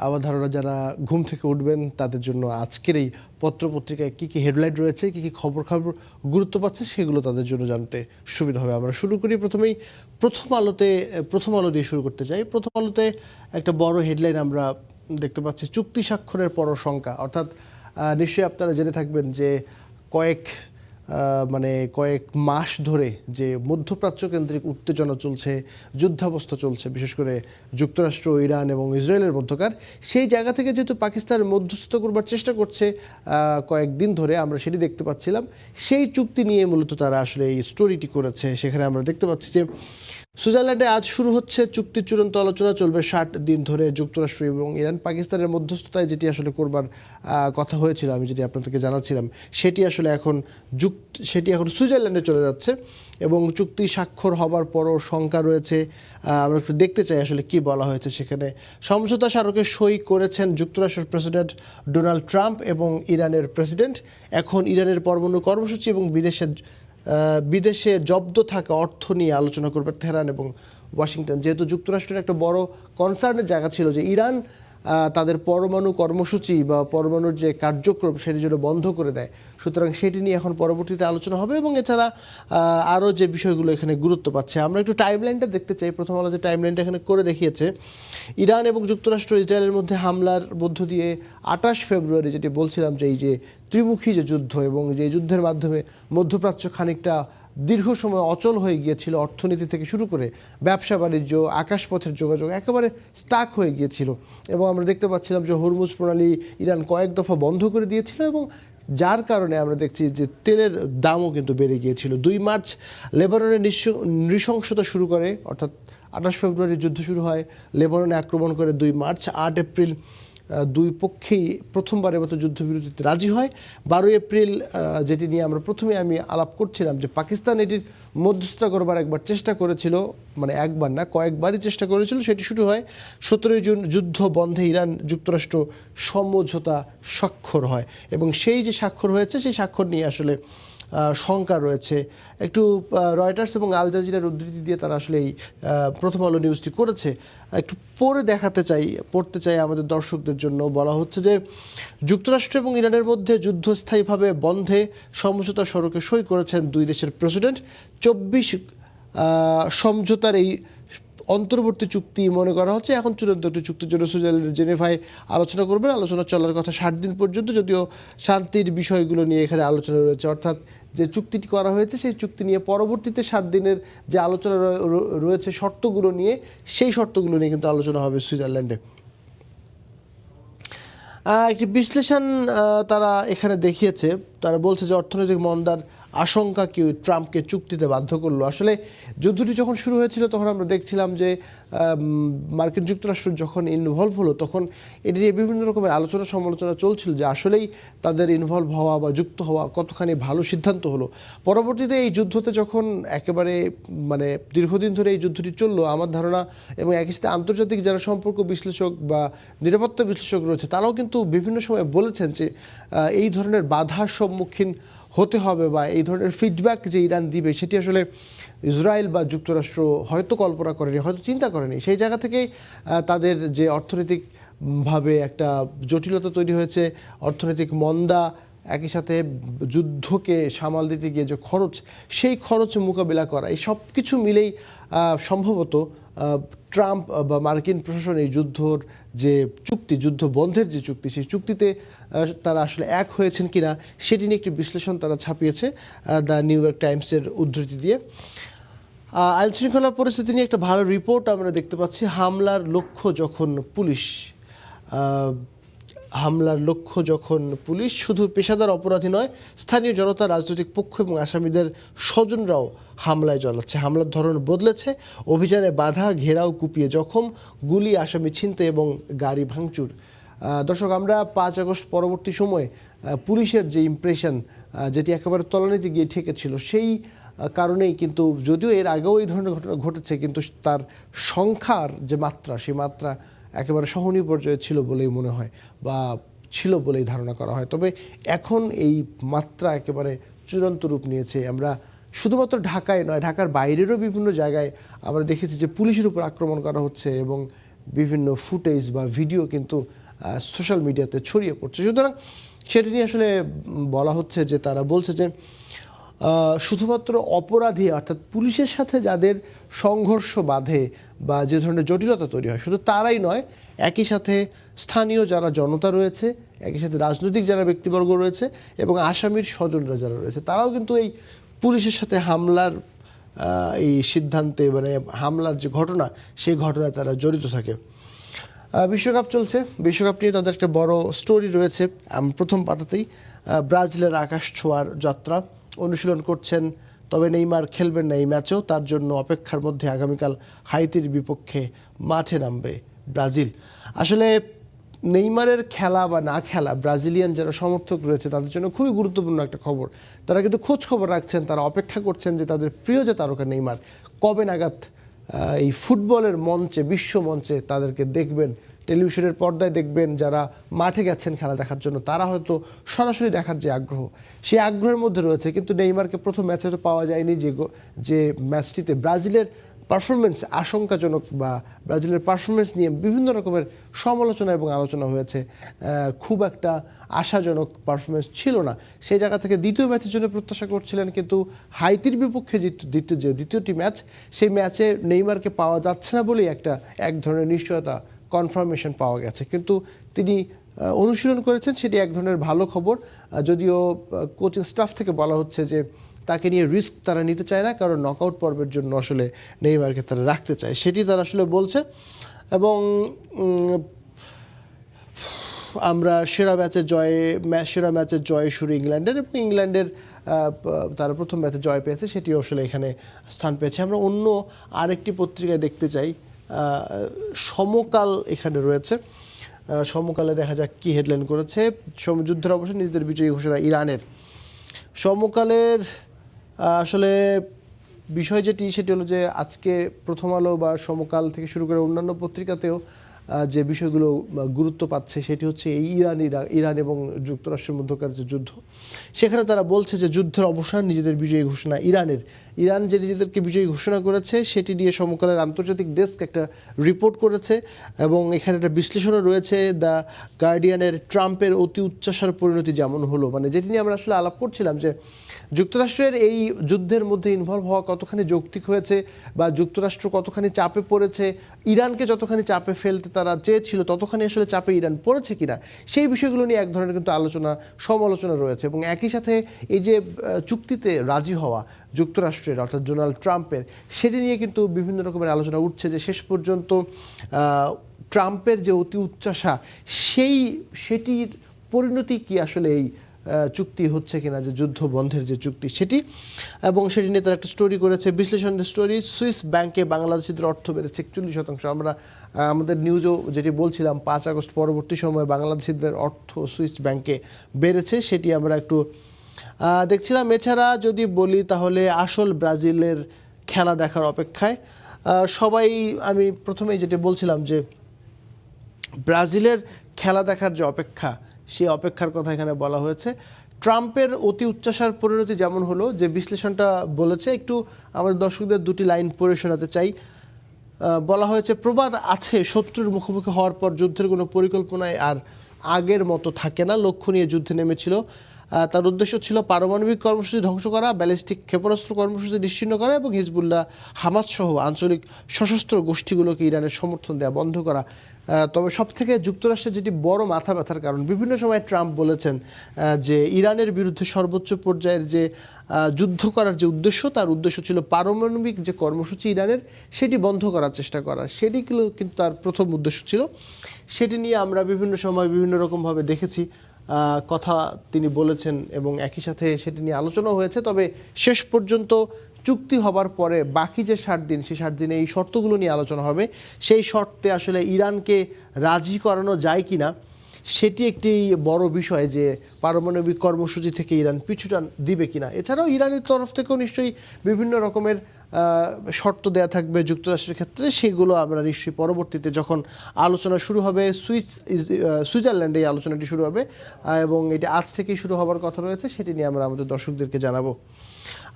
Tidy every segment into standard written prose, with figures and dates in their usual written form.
আমার ধারণা যারা ঘুম থেকে উঠবেন তাদের জন্য আজকের এই পত্রপত্রিকায় কী কী হেডলাইন রয়েছে, কী কী খবর গুরুত্ব পাচ্ছে সেগুলো তাদের জন্য জানতে সুবিধা হবে। আমরা শুরু করি প্রথমেই প্রথম আলো দিয়ে শুরু করতে চাই। প্রথম আলোতে একটা বড় হেডলাইন আমরা দেখতে পাচ্ছি, চুক্তি স্বাক্ষরের পর শঙ্কা। অর্থাৎ নিশ্চয়ই আপনারা জেনে থাকবেন যে কয়েক মাস ধরে যে মধ্যপ্রাচ্য কেন্দ্রিক উত্তেজনা চলছে, যুদ্ধাবস্থা চলছে, বিশেষ করে যুক্তরাষ্ট্র, ইরান এবং ইসরায়েলের মধ্যকার, সেই জায়গা থেকে যেহেতু পাকিস্তান মধ্যস্থতা করবার চেষ্টা করছে কয়েকদিন ধরে, আমরা সেটি দেখতে পাচ্ছিলাম। সেই চুক্তি নিয়ে মূলত তারা আসলে এই স্টোরিটি করেছে। সেখানে আমরা দেখতে পাচ্ছি যে সুইজারল্যান্ডে আজ শুরু হচ্ছে চুক্তির চূড়ান্ত আলোচনা, চলবে 60 দিন ধরে। যুক্তরাষ্ট্র এবং ইরান পাকিস্তানের মধ্যস্থতায় যেটি আসলে করবার কথা হয়েছিল, আমি যেটি আপনাদেরকে জানাচ্ছিলাম, সেটি এখন সুইজারল্যান্ডে চলে যাচ্ছে এবং চুক্তি স্বাক্ষর হবার পরও শঙ্কা রয়েছে। আমরা একটু দেখতে চাই আসলে কি বলা হয়েছে সেখানে। সমঝোতা স্মারকে সই করেছেন যুক্তরাষ্ট্রের প্রেসিডেন্ট ডোনাল্ড ট্রাম্প এবং ইরানের প্রেসিডেন্ট। এখন ইরানের পরমাণু কর্মসূচি এবং বিদেশে জব্দ থাকা অর্থ নিয়ে আলোচনা করবে তেহরান এবং ওয়াশিংটন। যেহেতু যুক্তরাষ্ট্রের একটা বড় কনসার্নের জায়গা ছিল যে ইরান তাদের পরমাণু কর্মসূচি বা পরমাণুর যে কার্যক্রম সেটি যেন বন্ধ করে দেয়, সুতরাং সেটি নিয়ে এখন পরবর্তীতে আলোচনা হবে। এবং এছাড়া আরও যে বিষয়গুলো এখানে গুরুত্ব পাচ্ছে, আমরা একটু টাইমলাইনটা দেখতে চাই। প্রথম আলো যে টাইমলাইনটা এখানে করে দেখিয়েছে, ইরান এবং যুক্তরাষ্ট্র ইসরায়েলের মধ্যে হামলার মধ্য দিয়ে 28 ফেব্রুয়ারি, যেটি বলছিলাম যে এই যে ত্রিমুখী যে যুদ্ধ এবং যে যুদ্ধের মাধ্যমে মধ্যপ্রাচ্য খানিকটা দীর্ঘ সময় অচল হয়ে গিয়েছিল, অর্থনীতি থেকে শুরু করে ব্যবসা বাণিজ্য, আকাশপথের যোগাযোগ একেবারে স্টাক হয়ে গিয়েছিল। এবং আমরা দেখতে পাচ্ছিলাম যে হরমুজ প্রণালী ইরান কয়েক দফা বন্ধ করে দিয়েছিল এবং যার কারণে আমরা দেখছি যে তেলের দামও কিন্তু বেড়ে গিয়েছিল। 2 মার্চ লেবাননের নৃশংসতা শুরু করে, অর্থাৎ 28 ফেব্রুয়ারি যুদ্ধ শুরু হয়, লেবাননে আক্রমণ করে 2 মার্চ। 8 এপ্রিল দুই পক্ষেই প্রথমবারের মতো যুদ্ধবিরতিতে রাজি হয়। 12 এপ্রিল যেটি নিয়ে আমি আলাপ করছিলাম যে পাকিস্তান এটির মধ্যস্থতা করবার একবার চেষ্টা করেছিল, মানে একবার না কয়েকবারই চেষ্টা করেছিল, সেটি শুরু হয়। 17 জুন যুদ্ধ বন্ধে ইরান যুক্তরাষ্ট্র সমঝোতা স্বাক্ষর হয় এবং সেই যে স্বাক্ষর হয়েছে সেই স্বাক্ষর নিয়ে আসলে শঙ্কা রয়েছে। একটু রয়টার্স এবং আল জাজিরার উদ্ধৃতি দিয়ে তারা আসলে এই প্রথম আলো নিউজটি করেছে। একটু পড়তে চাই আমাদের দর্শকদের জন্য। বলা হচ্ছে যে যুক্তরাষ্ট্র এবং ইরানের মধ্যে যুদ্ধ স্থায়ীভাবে বন্ধে সমঝোতা স্মারকে সই করেছেন দুই দেশের প্রেসিডেন্ট। 24 সমঝোতার এই অন্তর্বর্তী চুক্তি মনে করা হচ্ছে এখন চূড়ান্ত একটি চুক্তির জন্য সুইজারল্যান্ডের জেনেভায় আলোচনা করবেন। আলোচনা চলার কথা 60 দিন পর্যন্ত, যদিও শান্তির বিষয়গুলো নিয়ে এখানে আলোচনা রয়েছে। অর্থাৎ যে চুক্তিটি করা হয়েছে সেই চুক্তি নিয়ে পরবর্তীতে 60 দিনের যে আলোচনা রয়েছে শর্তগুলো নিয়ে, সেই শর্তগুলো নিয়ে কিন্তু আলোচনা হবে সুইজারল্যান্ডে। একটি বিশ্লেষণ তারা এখানে দেখিয়েছে। তারা বলছে যে অর্থনৈতিক মন্দার আশঙ্কা কি ট্রাম্পকে চুক্তিতে বাধ্য করলো। আসলে যুদ্ধটি যখন শুরু হয়েছিল তখন আমরা দেখছিলাম যে মার্কিন যুক্তরাষ্ট্র যখন ইনভলভ হলো তখন এটি নিয়ে বিভিন্ন রকমের আলোচনা সমালোচনা চলছিল যে আসলেই তাদের ইনভলভ হওয়া বা যুক্ত হওয়া কতখানি ভালো সিদ্ধান্ত হলো। পরবর্তীতে এই যুদ্ধতে যখন একেবারে দীর্ঘদিন ধরে এই যুদ্ধটি চললো, আমার ধারণা এবং একই সাথে আন্তর্জাতিক যারা সম্পর্ক বিশ্লেষক বা নিরাপত্তা বিশ্লেষক রয়েছে তারাও কিন্তু বিভিন্ন সময় বলেছেন যে এই ধরনের বাধার সম্মুখীন হতে হবে বা এই ধরনের ফিডব্যাক যে ইরান দিবে সেটি আসলে ইসরায়েল বা যুক্তরাষ্ট্র হয়তো কল্পনা করেনি, হয়তো চিন্তা করেনি। সেই জায়গা থেকেই তাদের যে অর্থনৈতিকভাবে একটা জটিলতা তৈরি হয়েছে, অর্থনৈতিক মন্দা, একই সাথে যুদ্ধকে সামাল দিতে গিয়ে যে খরচ, সেই খরচ মোকাবিলা করা, এই সব কিছু মিলেই সম্ভবত ট্রাম্প বা মার্কিন প্রশাসন এই যুদ্ধ বন্ধের যে চুক্তি, সেই চুক্তিতে তারা আসলে এক হয়েছেন কিনা সেটি নিয়ে একটি বিশ্লেষণ তারা ছাপিয়েছে দ্য নিউ ইয়র্ক টাইমসের উদ্ধৃতি দিয়ে। আইনশৃঙ্খলা পরিস্থিতি নিয়ে একটা ভালো রিপোর্ট আমরা দেখতে পাচ্ছি। হামলার লক্ষ্য যখন পুলিশ, শুধু পেশাদার অপরাধী নয়, স্থানীয় জনতা, রাজনৈতিক পক্ষ এবং আসামিদের স্বজনরাও হামলায় জড়াচ্ছে। হামলার ধরন বদলেছে, অভিযানে বাধা, ঘেরাও, কুপিয়ে জখম, গুলি, আসামি ছিনতাই এবং গাড়ি ভাঙচুর। দর্শক, আমরা 5 আগস্ট পরবর্তী সময়ে পুলিশের যে ইমপ্রেশন, যেটি একেবারে তলানিতে গিয়ে ঠেকেছিল, সেই কারণেই কিন্তু, যদিও এর আগেও এই ধরনের ঘটনা ঘটেছে, কিন্তু তার সংখ্যার যে মাত্রা, সেই মাত্রা একেবারে সহনীয় পর্যায়ে ছিল বলেই মনে হয় বা ছিল বলেই ধারণা করা হয়। তবে এখন এই মাত্রা একেবারে চূড়ান্ত রূপ নিয়েছে। আমরা শুধুমাত্র ঢাকায় নয়, ঢাকার বাইরেরও বিভিন্ন জায়গায় আমরা দেখেছি যে পুলিশের উপর আক্রমণ করা হচ্ছে এবং বিভিন্ন ফুটেজ বা ভিডিও কিন্তু সোশ্যাল মিডিয়াতে ছড়িয়ে পড়ছে। সুতরাং সেটা নিয়ে আসলে বলা হচ্ছে যে তারা বলছে যে শুধুমাত্র অপরাধী অর্থাৎ পুলিশের সাথে যাদের সংঘর্ষ বাধে বা যে ধরনের জটিলতা তৈরি হয় শুধু তারাই নয়, একই সাথে স্থানীয় যারা জনতা রয়েছে, একই সাথে রাজনৈতিক যারা ব্যক্তিবর্গ রয়েছে এবং আসামির স্বজনরা যারা রয়েছে তারাও কিন্তু এই পুলিশের সাথে হামলার এই সিদ্ধান্তে মানে হামলার যে ঘটনা সেই ঘটনায় তারা জড়িত থাকে। বিশ্বকাপ চলছে, বিশ্বকাপ নিয়ে তাদের একটা বড় স্টোরি রয়েছে। প্রথম পাতাতেই ব্রাজিলের আকাশ ছোঁয়ার যাত্রা, অনুশীলন করছেন তবে নেইমার খেলবেন না এই ম্যাচেও, তার জন্য অপেক্ষার মধ্যে আগামীকাল হাইতির বিপক্ষে মাঠে নামবে ব্রাজিল। আসলে নেইমারের খেলা বা না খেলা ব্রাজিলিয়ান যারা সমর্থক রয়েছে তাদের জন্য খুবই গুরুত্বপূর্ণ একটা খবর। তারা কিন্তু খোঁজ খবর রাখছেন, তারা অপেক্ষা করছেন যে তাদের প্রিয় যে তারকা নেইমার কবে নাগাদ এই ফুটবলের মঞ্চে, বিশ্ব মঞ্চে তাদেরকে দেখবেন, টেলিভিশনের পর্দায় দেখবেন। যারা মাঠে গেছেন খেলা দেখার জন্য তারা হয়তো সরাসরি দেখার যে আগ্রহ, সেই আগ্রহের মধ্যে রয়েছে। কিন্তু নেইমারকে প্রথম ম্যাচে তো পাওয়া যায়নি, যে ম্যাচটিতে ব্রাজিলের পারফরমেন্স আশঙ্কাজনক বা ব্রাজিলের পারফরমেন্স নিয়ে বিভিন্ন রকমের সমালোচনা এবং আলোচনা হয়েছে। খুব একটা আশাজনক পারফরমেন্স ছিল না। সেই জায়গা থেকে দ্বিতীয় ম্যাচের জন্য প্রত্যাশা করছিলেন, কিন্তু হাইতির বিপক্ষে দ্বিতীয়টি ম্যাচ, সেই ম্যাচে নেইমারকে পাওয়া যাচ্ছে না বলেই এক ধরনের নিশ্চয়তা, কনফার্মেশন পাওয়া গেছে। কিন্তু তিনি অনুশীলন করেছেন, সেটি এক ধরনের ভালো খবর। যদিও কোচিং স্টাফ থেকে বলা হচ্ছে যে তাকে নিয়ে রিস্ক তারা নিতে চায় না, কারণ নকআউট পর্বের জন্য আসলে নেইমারকে তারা রাখতে চায়, সেটি তারা আসলে বলছে। এবং আমরা সেরা ম্যাচের জয়ে শুরু ইংল্যান্ডের, এবং ইংল্যান্ডের তারা প্রথম ম্যাচে জয় পেয়েছে, সেটিও আসলে এখানে স্থান পেয়েছে। আমরা অন্য আরেকটি পত্রিকায় দেখতে চাই, সমকাল এখানে রয়েছে। সমকালে দেখা যাক কি হেডলাইন করেছে। যুদ্ধের অবসানে নিজেদের বিজয়ী ঘোষণা ইরানের। সমকালের আসলে বিষয় সেটি হলো যে আজকে প্রথম আলো বা সমকাল থেকে শুরু করে অন্যান্য পত্রিকাতেও যে বিষয়গুলো গুরুত্ব পাচ্ছে সেটি হচ্ছে এই ইরান এবং যুক্তরাষ্ট্রের মধ্যকার যে যুদ্ধ, সেখানে তারা বলছে যে যুদ্ধের অবসান, নিজেদের বিজয়ী ঘোষণা ইরানের। ইরান যে নিজেদেরকে বিজয়ী ঘোষণা করেছে সেটি নিয়ে সমকালের আন্তর্জাতিক ডেস্ক একটা রিপোর্ট করেছে, এবং এখানে একটা বিশ্লেষণও রয়েছে দ্য গার্ডিয়ানের। ট্রাম্পের অতি উচ্চাসার পরিণতি যেমন হলো, মানে যেটি নিয়ে আমরা আসলে আলাপ করছিলাম যে যুক্তরাষ্ট্রের এই যুদ্ধের মধ্যে ইনভলভ হওয়া কতখানি যৌক্তিক হয়েছে বা যুক্তরাষ্ট্র কতখানি চাপে পড়েছে, ইরানকে যতখানি চাপে ফেলতে তারা চেয়েছিল ততখানি আসলে চাপে ইরান পড়েছে কিনা, সেই বিষয়গুলো নিয়ে এক ধরনের কিন্তু সমালোচনা রয়েছে। এবং একই সাথে এই যে চুক্তিতে রাজি হওয়া যুক্তরাষ্ট্রের অর্থাৎ ডোনাল্ড ট্রাম্পের, সেটি নিয়ে কিন্তু বিভিন্ন রকমের আলোচনা উঠছে যে শেষ পর্যন্ত ট্রাম্পের যে অতি উচ্চাসা সেটির পরিণতি কি আসলে এই চুক্তি হচ্ছে কিনা, যে যুদ্ধ বন্ধের যে চুক্তি সেটি। এবং সেটি নিয়ে তারা একটা স্টোরি করেছে, বিশ্লেষণের স্টোরি। সুইস ব্যাংকে বাংলাদেশিদের অর্থ বেড়েছে 41%। আমরা আমাদের নিউজও যেটি বলছিলাম 5 আগস্ট পরবর্তী সময়ে বাংলাদেশিদের অর্থ সুইস ব্যাংকে বেড়েছে, সেটি আমরা একটু দেখছিলাম। এছাড়া যদি বলি তাহলে আসল ব্রাজিলের খেলা দেখার অপেক্ষায় সবাই। আমি প্রথমেই যেটি বলছিলাম যে ব্রাজিলের খেলা দেখার যে অপেক্ষা, সেই অপেক্ষার কথা এখানে বলা হয়েছে। ট্রাম্পের অতি উচ্চাসার পরিণতি যেমন হলো, যে বিশ্লেষণটা বলেছে, একটু আমাদের দর্শকদের দুটি লাইন পড়ে শোনাতে চাই। বলা হয়েছে, প্রবাদ আছে শত্রুর মুখোমুখি হওয়ার পর যুদ্ধের কোনো পরিকল্পনায় আর আগের মতো থাকে না। লক্ষ্য নিয়ে যুদ্ধে নেমেছিল। তার উদ্দেশ্য ছিল পারমাণবিক কর্মসূচি ধ্বংস করা, ব্যালিস্টিক ক্ষেপণাস্ত্র কর্মসূচি নিশ্চিহ্ন করা এবং হিজবুল্লাহ, হামাস সহ আঞ্চলিক সশস্ত্র গোষ্ঠীগুলোকে ইরানের সমর্থন দেওয়া বন্ধ করা। তবে সবথেকে যুক্তরাষ্ট্রের যেটি বড় মাথা ব্যথার কারণ, বিভিন্ন সময় ট্রাম্প বলেছেন যে ইরানের বিরুদ্ধে সর্বোচ্চ পর্যায়ের যে যুদ্ধ করার যে উদ্দেশ্য, তার উদ্দেশ্য ছিল পারমাণবিক যে কর্মসূচি ইরানের সেটি বন্ধ করার চেষ্টা করা। সেটি কিন্তু তার প্রথম উদ্দেশ্য ছিল। সেটি নিয়ে আমরা বিভিন্ন সময় বিভিন্ন রকমভাবে দেখেছি, কথা তিনি বলেছেন, এবং একই সাথে সেটি নিয়ে আলোচনা হয়েছে। তবে শেষ পর্যন্ত চুক্তি হবার পরে বাকি যে 60 দিন, সেই 60 দিনে এই শর্তগুলো নিয়ে আলোচনা হবে। সেই শর্তে আসলে ইরানকে রাজি করানো যায় কিনা সেটি একটি বড় বিষয়, যে পারমাণবিক কর্মসূচি থেকে ইরান পিছুটান দিবে কিনা। এছাড়াও ইরানের তরফ থেকেও নিশ্চয়ই বিভিন্ন রকমের শর্ত দেয়া থাকবে যুক্তরাষ্ট্রের ক্ষেত্রে, সেগুলো আমরা নিশ্চয়ই পরবর্তীতে যখন আলোচনা শুরু হবে, সুইজারল্যান্ডে এই আলোচনাটি শুরু হবে, এবং এটি আজ থেকেই শুরু হবার কথা রয়েছে, সেটি নিয়ে আমরা আমাদের দর্শকদেরকে জানাবো।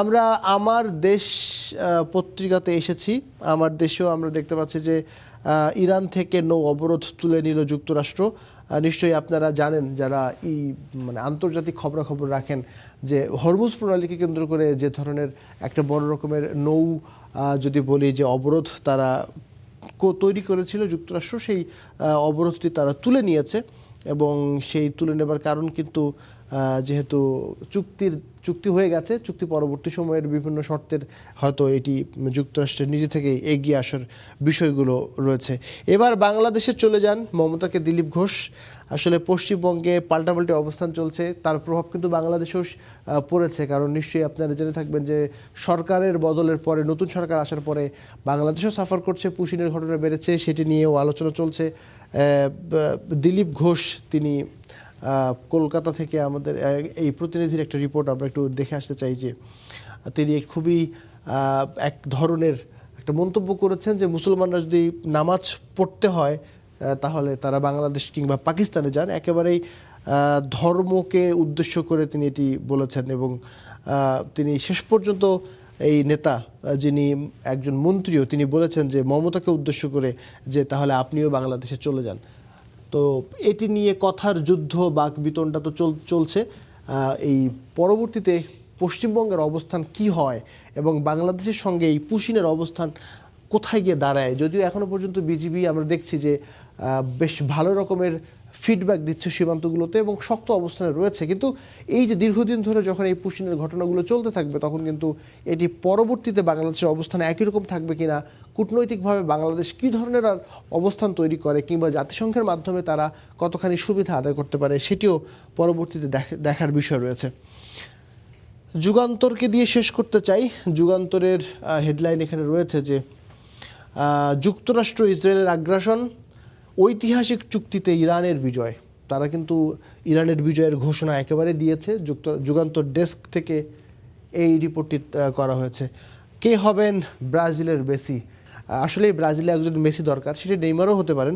আমরা আমার দেশ পত্রিকাতে এসেছি। আমার দেশেও আমরা দেখতে পাচ্ছি যে ইরান থেকে নৌ অবরোধ তুলে নিল যুক্তরাষ্ট্র। নিশ্চয়ই আপনারা জানেন যারা এই মানে আন্তর্জাতিক খবরাখবর রাখেন যে হরমুজ প্রণালীকে কেন্দ্র করে যে ধরনের একটা বড় রকমের নৌ যদি বলি যে অবরোধ তারা তৈরি করেছিল যুক্তরাষ্ট্র, সেই অবরোধটি তারা তুলে নিয়েছে এবং সেই তুলে নেবার কারণ কিন্তু যেহেতু চুক্তি হয়ে গেছে, চুক্তি পরবর্তী সময়ের বিভিন্ন শর্তের হয়তো এটি যুক্তরাষ্ট্রের নিজে থেকেই এগিয়ে আসার বিষয়গুলো রয়েছে। এবার বাংলাদেশে চলে যান মমতাকে দিলীপ ঘোষ। আসলে পশ্চিমবঙ্গে পাল্টাপাল্টি অবস্থান চলছে, তার প্রভাব কিন্তু বাংলাদেশেও পড়েছে। কারণ নিশ্চয়ই আপনারা জেনে থাকবেন যে সরকারের বদলের পরে, নতুন সরকার আসার পরে বাংলাদেশও সাফার করছে, পুশিনের ঘটনা বেড়েছে, সেটি নিয়েও আলোচনা চলছে। দিলীপ ঘোষ তিনি কলকাতা থেকে আমাদের এই প্রতিনিধির একটা রিপোর্ট আমরা একটু দেখে আসতে চাই যে তিনি খুবই এক ধরনের একটা মন্তব্য করেছেন যে মুসলমানরা যদি নামাজ পড়তে হয় তাহলে তারা বাংলাদেশ কিংবা পাকিস্তানে যান। একেবারেই ধর্মকে উদ্দেশ্য করে তিনি এটি বলেছেন এবং তিনি শেষ পর্যন্ত এই নেতা যিনি একজন মন্ত্রীও তিনি বলেছেন যে মমতাকে উদ্দেশ্য করে যে তাহলে আপনিও বাংলাদেশে চলে যান। তো এটি নিয়ে কথার যুদ্ধ বাক বিতণ্ডা তো চলছে। এই পরবর্তীতে পশ্চিমবঙ্গের অবস্থান কি হয় এবং বাংলাদেশের সঙ্গে এই পুশিনের অবস্থান কোথায় গিয়ে দাঁড়ায়, যদিও এখনও পর্যন্ত বিজিবি আমরা দেখছি যে বেশ ভালো রকমের ফিডব্যাক দিচ্ছে সীমান্তগুলোতে এবং শক্ত অবস্থানে রয়েছে, কিন্তু এই যে দীর্ঘদিন ধরে যখন এই পুশিনের ঘটনাগুলো চলতে থাকবে তখন কিন্তু এটি পরবর্তীতে বাংলাদেশের অবস্থান একই রকম থাকবে কিনা, কূটনৈতিকভাবে বাংলাদেশ কী ধরনের আর অবস্থান তৈরি করে কিংবা জাতিসংঘের মাধ্যমে তারা কতখানি সুবিধা আদায় করতে পারে সেটিও পরবর্তীতে দেখার বিষয় রয়েছে। যুগান্তরকে দিয়ে শেষ করতে চাই। যুগান্তরের হেডলাইন এখানে রয়েছে যে যুক্তরাষ্ট্র ইসরায়েলের আগ্রাসন, ঐতিহাসিক চুক্তিতে ইরানের বিজয়। তারা কিন্তু ইরানের বিজয়ের ঘোষণা একেবারে দিয়েছে। যুগান্তর ডেস্ক থেকে এই রিপোর্টটি করা হয়েছে। কে হবেন ব্রাজিলের মেসি? আসলে ব্রাজিলে একজন মেসি দরকার, সেটি নেইমারও হতে পারেন।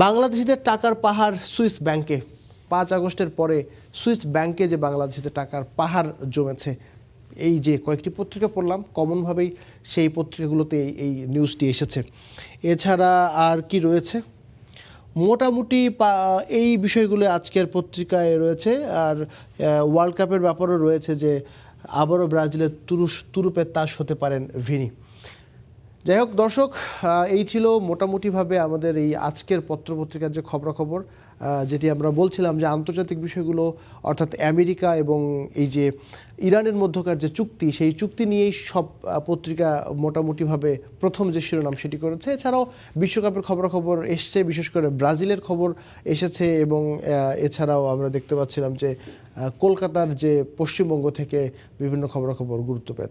বাংলাদেশিদের টাকার পাহাড় সুইস ব্যাংকে। 5 আগস্টের পরে সুইস ব্যাংকে যে বাংলাদেশিদের টাকার পাহাড় জমেছে, এই যে কয়েকটি পত্রিকা পড়লাম কমনভাবেই সেই পত্রিকাগুলোতে এই নিউজটি এসেছে। এছাড়া আর কি রয়েছে, মোটামুটি এই বিষয়গুলো আজকের পত্রিকায় রয়েছে। আর ওয়ার্ল্ড কাপের ব্যাপারও রয়েছে যে আবারও ব্রাজিলের তুরুপের তাস হতে পারেন ভিনি। যাই হোক দর্শক, এই ছিল মোটামুটিভাবে আমাদের এই আজকের পত্রপত্রিকার যে খবরাখবর, যেটি আমরা বলছিলাম যে আন্তর্জাতিক বিষয়গুলো অর্থাৎ আমেরিকা এবং এই যে ইরানের মধ্যকার যে চুক্তি, সেই চুক্তি নিয়েই সব পত্রিকা মোটামুটিভাবে প্রথম যে শিরোনাম সেটি করেছে। এছাড়াও বিশ্বকাপের খবরাখবর এসছে, বিশেষ করে ব্রাজিলের খবর এসেছে এবং এছাড়াও আমরা দেখতে পাচ্ছিলাম যে কলকাতার যে পশ্চিমবঙ্গ থেকে বিভিন্ন খবরাখবর গুরুত্ব পেয়েছে।